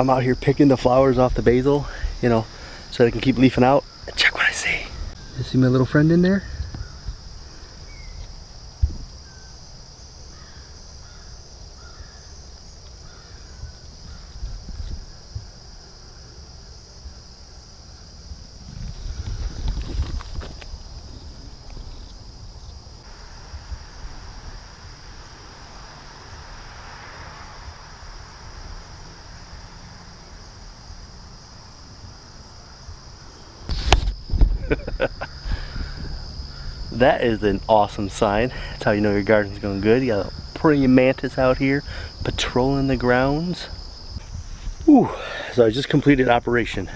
I'm out here picking the flowers off the basil, you know, so they can keep leafing out. And check what I see. You see my little friend in there? That is an awesome sign. That's how you know your garden's going good. You got a praying mantis out here patrolling the grounds. Ooh, so I just completed operation.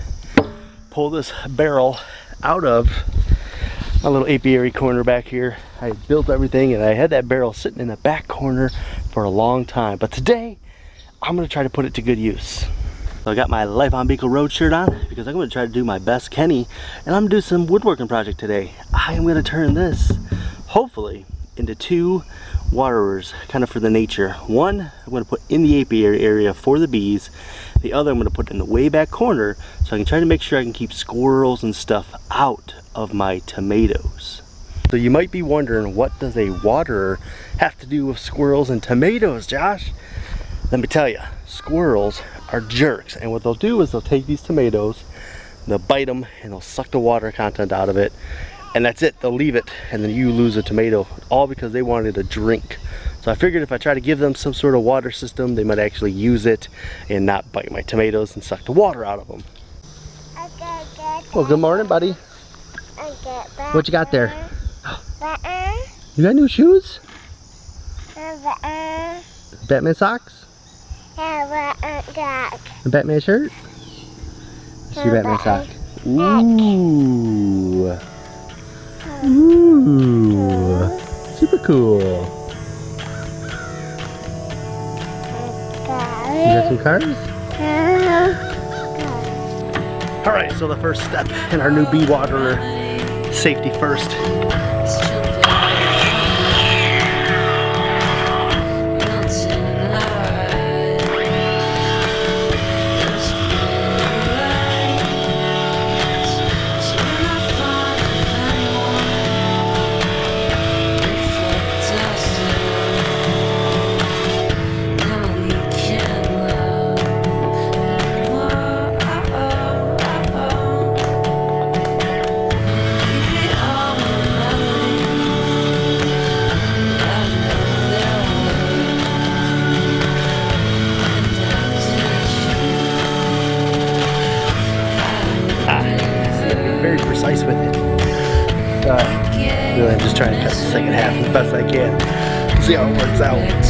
Pull this barrel out of my little apiary corner back here. I built everything and I had that barrel sitting in the back corner for a long time. But today, I'm going to try to put it to good use. So I got my Life On Beagle Road shirt on because I'm going to try to do my best Kenny, and I'm going to do some woodworking project today. I am going to turn this, hopefully, into 2 waterers, kind of for the nature. One I'm going to put in the apiary area for the bees. The other I'm going to put in the way back corner so I can try to make sure I can keep squirrels and stuff out of my tomatoes. So you might be wondering, what does a waterer have to do with squirrels and tomatoes, Josh? Let me tell you, squirrels are jerks, and what they'll do is they'll take these tomatoes, they'll bite them, and they'll suck the water content out of it, and that's it. They'll leave it, and then you lose a tomato, all because they wanted a drink. So I figured if I try to give them some sort of water system, they might actually use it and not bite my tomatoes and suck the water out of them. Well, good morning, buddy. What you got there? You got new shoes? Batman socks? A Batman shirt? Let's see Batman sock. Ooh. Ooh. Super cool. You got some cars? Alright, so the first step in our new bee waterer, safety first. Very precise with it. Really, I'm just trying to cut the second half as best I can. See how it works out.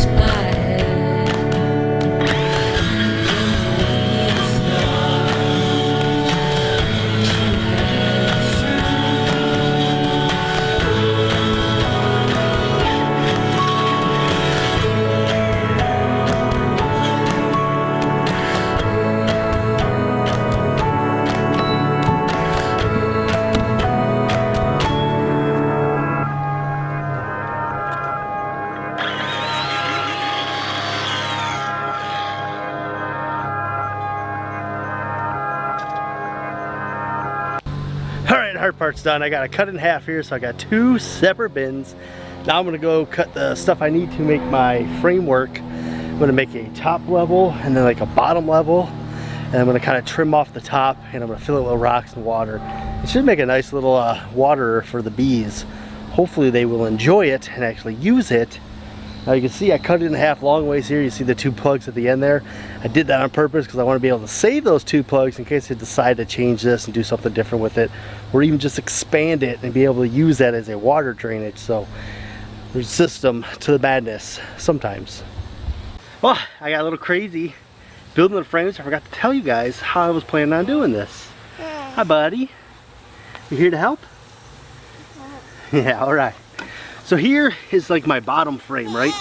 Alright, the hard part's done. I got to cut it in half here, so I got 2 separate bins. Now I'm going to go cut the stuff I need to make my framework. I'm going to make a top level and then like a bottom level. And I'm going to kind of trim off the top, and I'm going to fill it with rocks and water. It should make a nice little waterer for the bees. Hopefully they will enjoy it and actually use it. Now you can see I cut it in half long ways here. You see the 2 plugs at the end there. I did that on purpose because I want to be able to save those 2 plugs in case I decide to change this and do something different with it, or even just expand it and be able to use that as a water drainage. So there's a system to the madness sometimes. Well, I got a little crazy building the frames. I forgot to tell you guys how I was planning on doing this. Hi, buddy. You here to help? Yeah, all right. So here is like my bottom frame, right?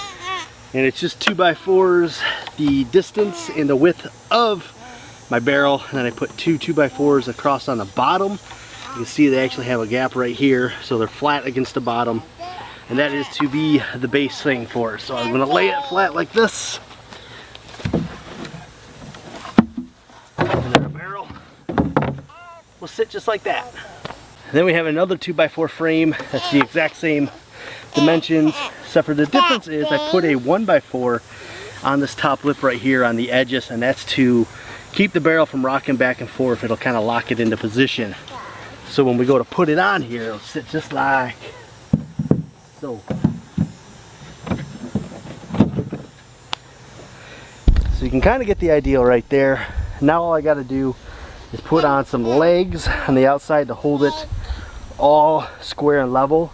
And it's just 2x4s, the distance and the width of my barrel. And then I put 2 2x4s across on the bottom. You can see they actually have a gap right here, so they're flat against the bottom. And that is to be the base thing for it. So I'm gonna lay it flat like this. will sit just like that. Then we have another 2x4 frame that's the exact same dimensions, except for the difference is I put a 1x4 on this top lip right here on the edges, and that's to keep the barrel from rocking back and forth. It'll kind of lock it into position. So when we go to put it on here, it'll sit just like so. So you can kind of get the idea right there. Now all I got to do is put on some legs on the outside to hold it all square and level,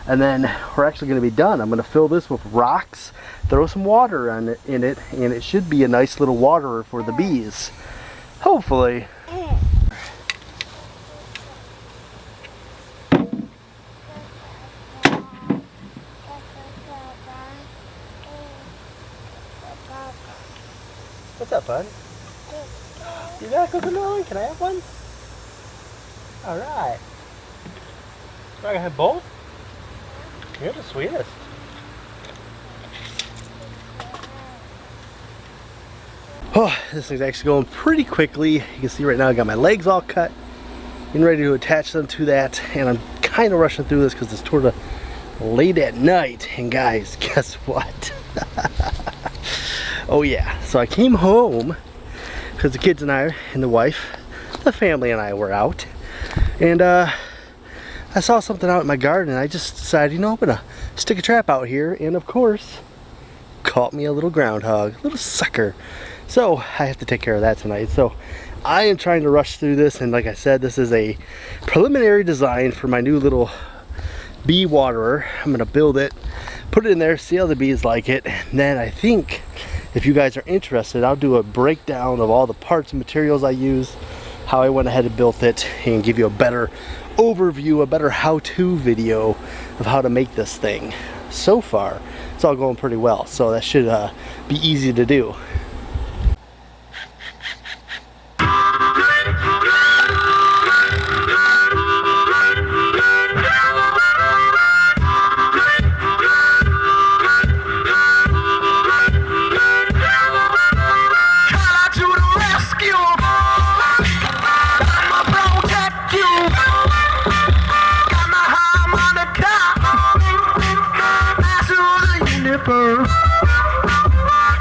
and then we're actually going to be done. I'm going to fill this with rocks, throw some water in it, and it should be a nice little waterer for the bees. Hopefully. What's up, bud? You got a coconut? Can I have one? Alright. Do I have both? You're the sweetest. Oh, this thing's actually going pretty quickly. You can see right now I got my legs all cut, getting ready to attach them to that, and I'm kind of rushing through this because it's sort of late at night. And guys, guess what? Oh yeah, so I came home because the kids and I and the wife, the family and I were out, and I saw something out in my garden, and I just decided, you know, I'm gonna stick a trap out here, and of course caught me a little groundhog, a little sucker. So I have to take care of that tonight. So I am trying to rush through this, and like I said, this is a preliminary design for my new little bee waterer. I'm gonna build it, put it in there, see how the bees like it, and then I think if you guys are interested, I'll do a breakdown of all the parts and materials I use, how I went ahead and built it, and give you a better overview, a better how-to video of how to make this thing. So far, it's all going pretty well, so that should be easy to do.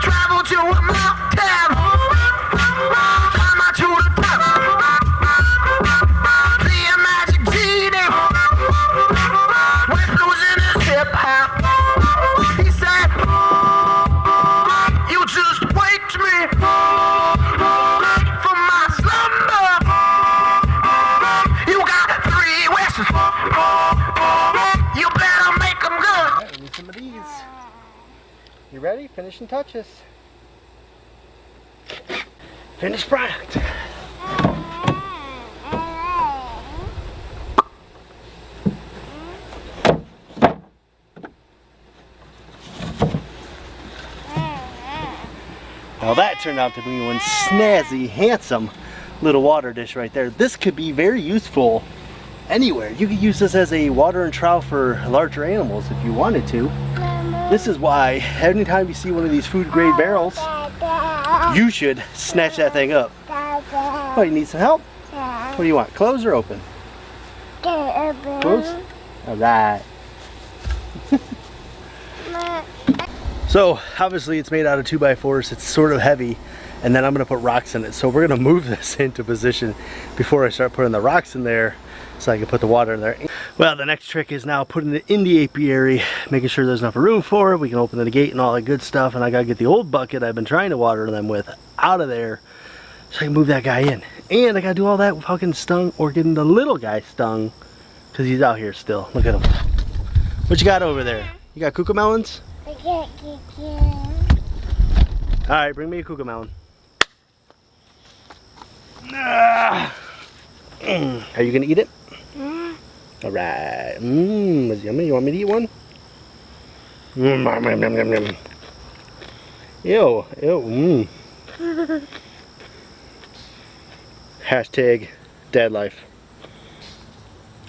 Travel to a mountain, climb out to the top, be a magic genie, with blues in his hip hop. He said, you just waked me from my slumber. You got 3 wishes, you better make them good. Alright, we need some of these. You ready? Finishing touches. Finished product. Now that turned out to be one snazzy, handsome little water dish right there. This could be very useful anywhere. You could use this as a water and trout for larger animals if you wanted to. This is why anytime you see one of these food grade barrels, you should snatch that thing up. Oh, you need some help? What do you want? Close or open? Close? Alright. So obviously it's made out of 2x4s. It's sort of heavy, and then I'm going to put rocks in it. So we're going to move this into position before I start putting the rocks in there, so I can put the water in there. Well, the next trick is now putting it in the apiary, making sure there's enough room for it. We can open the gate and all that good stuff, and I gotta get the old bucket I've been trying to water them with out of there so I can move that guy in. And I gotta do all that without getting stung or getting the little guy stung, because he's out here still. Look at him. What you got over there? You got cuckoo melons? Alright, bring me a cuckoo melon. Are you gonna eat it? Alright. It's yummy. You want me to eat one? Ew. Ew. Hashtag dad life.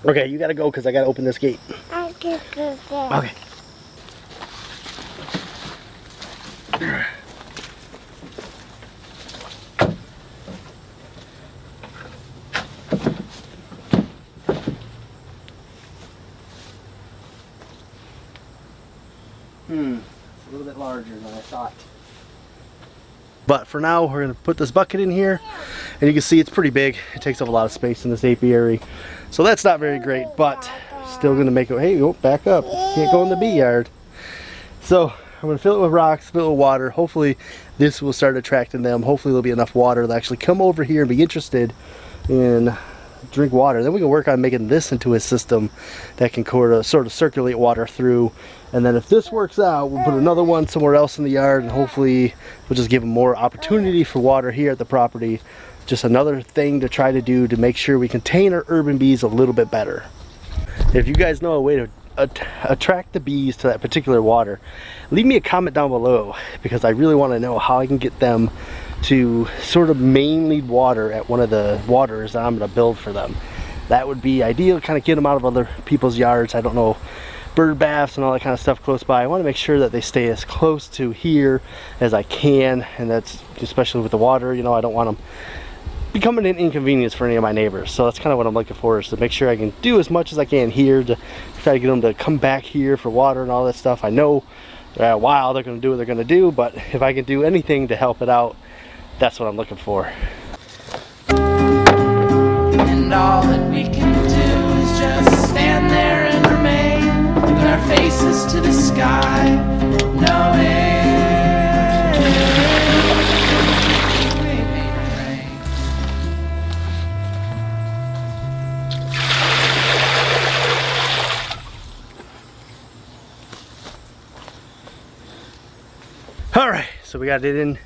Okay, you gotta go because I gotta open this gate. Okay. But for now, we're gonna put this bucket in here, and you can see it's pretty big. It takes up a lot of space in this apiary, so that's not very great, but still gonna make it. Hey, oh, back up! Can't go in the bee yard. So I'm gonna fill it with rocks, fill it with water. Hopefully, this will start attracting them. Hopefully, there'll be enough water to actually come over here and be interested in drink water. Then we can work on making this into a system that can sort of circulate water through. And then if this works out, we'll put another one somewhere else in the yard, and hopefully we'll just give them more opportunity for water here at the property. Just another thing to try to do to make sure we contain our urban bees a little bit better. If you guys know a way to attract the bees to that particular water, leave me a comment down below, because I really want to know how I can get them to sort of mainly water at one of the waters that I'm going to build for them. That would be ideal, kind of get them out of other people's yards. I don't know, bird baths and all that kind of stuff close by. I want to make sure that they stay as close to here as I can, and that's especially with the water. You know, I don't want them becoming an inconvenience for any of my neighbors. So that's kind of what I'm looking for, is to make sure I can do as much as I can here to try to get them to come back here for water and all that stuff. I know they're wild, they're going to do what they're going to do, but if I can do anything to help it out, that's what I'm looking for. And all that we can do is just stand there and remain with our faces to the sky, knowing we may rain. All right, so we got it in.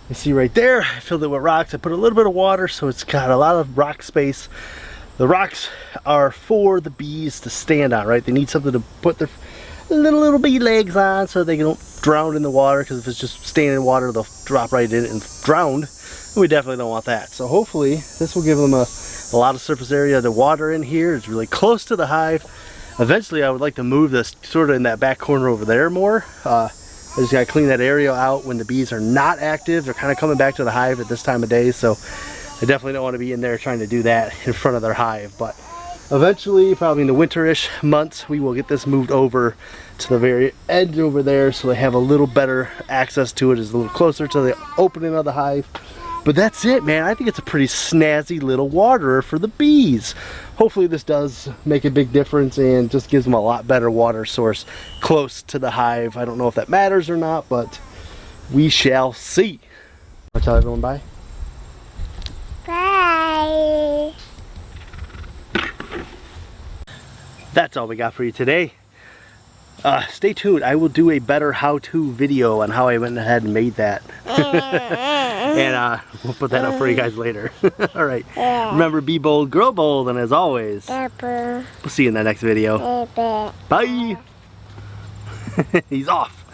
You see right there, I filled it with rocks. I put a little bit of water, so it's got a lot of rock space. The rocks are for the bees to stand on, right? They need something to put their little bee legs on so they don't drown in the water, because if it's just staying in water, they'll drop right in and drown. And we definitely don't want that. So hopefully this will give them a lot of surface area to water in here. It's really close to the hive. Eventually I would like to move this sort of in that back corner over there more. I just gotta clean that area out when the bees are not active. They're kind of coming back to the hive at this time of day, so I definitely don't want to be in there trying to do that in front of their hive. But eventually, probably in the winterish months, we will get this moved over to the very edge over there, so they have a little better access to it. It's a little closer to the opening of the hive. But that's it, man. I think it's a pretty snazzy little waterer for the bees. Hopefully this does make a big difference and just gives them a lot better water source close to the hive. I don't know if that matters or not, but we shall see. I'll tell everyone bye. Bye. That's all we got for you today. Stay tuned. I will do a better how-to video on how I went ahead and made that. And we'll put that up for you guys later. Alright. Remember, be bold, grow bold, and as always, we'll see you in the next video. Bye! He's off.